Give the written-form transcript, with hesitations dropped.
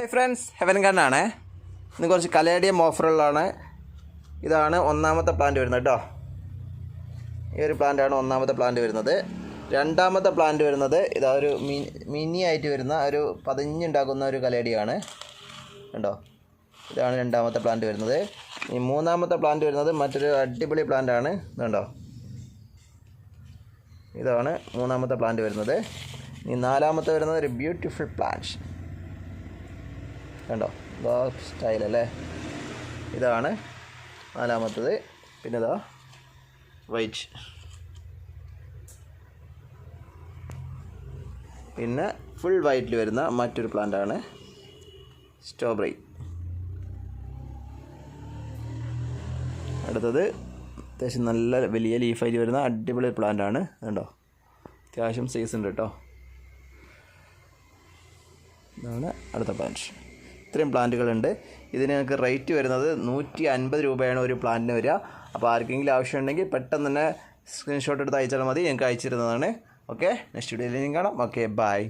Hi friends, heaven ഗണ്ണാണ്. ഇന്ന് കുറച്ച് caladium ഓഫറുകളാണ്. ഇതാണ് ഒന്നാമത്തെ പ്ലാന്റ് വരുന്നത് കേട്ടോ. ഈ ഒരു പ്ലാന്റാണ് ഒന്നാമത്തെ പ്ലാന്റ് വരുന്നത്. രണ്ടാമത്തെ പ്ലാന്റ് വരുന്നത് ഇതാ ഒരു മിനി ആയിട്ട് വരുന്ന ഒരു പതിഞ്ഞുണ്ടാക്കുന്ന ഒരു കലേഡിയാണ് കണ്ടോ. ഇതാണ് രണ്ടാമത്തെ പ്ലാന്റ് വരുന്നത്. ഈ മൂന്നാമത്തെ പ്ലാന്റ് വരുന്നത് മറ്റൊരു അടിപൊളി പ്ലാന്റാണ് കണ്ടോ. ഇതാണ് മൂന്നാമത്തെ പ്ലാന്റ് വരുന്നത്. ഈ നാലാമത്തെ വരുന്നത് ഒരു ബ്യൂട്ടിഫുൾ പ്ലാന്റ് കണ്ടോ, ബോക്സ് സ്റ്റൈൽ അല്ലേ. ഇതാണ് നാലാമത്തത്. പിന്നെ ഇതാ വൈറ്റ്, പിന്നെ ഫുൾ വൈറ്റിൽ വരുന്ന മറ്റൊരു പ്ലാന്റാണ് സ്ട്രോബെറി. അടുത്തത് അത്യാവശ്യം നല്ല വലിയ ലീഫായിട്ട് വരുന്ന അടിപൊളി പ്ലാന്റാണ് കണ്ടോ. അത്യാവശ്യം സൈസ് ഉണ്ട് കേട്ടോ. ഇതാണ് അടുത്ത പ്ലാന്റ്. ഇത്രയും പ്ലാന്റുകളുണ്ട്. ഇതിന് ഞങ്ങൾക്ക് റേറ്റ് വരുന്നത് 150 രൂപയാണ് ഒരു പ്ലാന്റിന് വരിക. അപ്പോൾ ആർക്കെങ്കിലും ആവശ്യമുണ്ടെങ്കിൽ പെട്ടെന്ന് തന്നെ സ്ക്രീൻഷോട്ട് എടുത്ത് അയച്ചാൽ മതി, ഞങ്ങൾക്ക് അയച്ചിരുന്നതാണ്. ഓക്കെ, നെക്സ്റ്റ് വീഡിയോയിൽ കാണാം. Okay, by.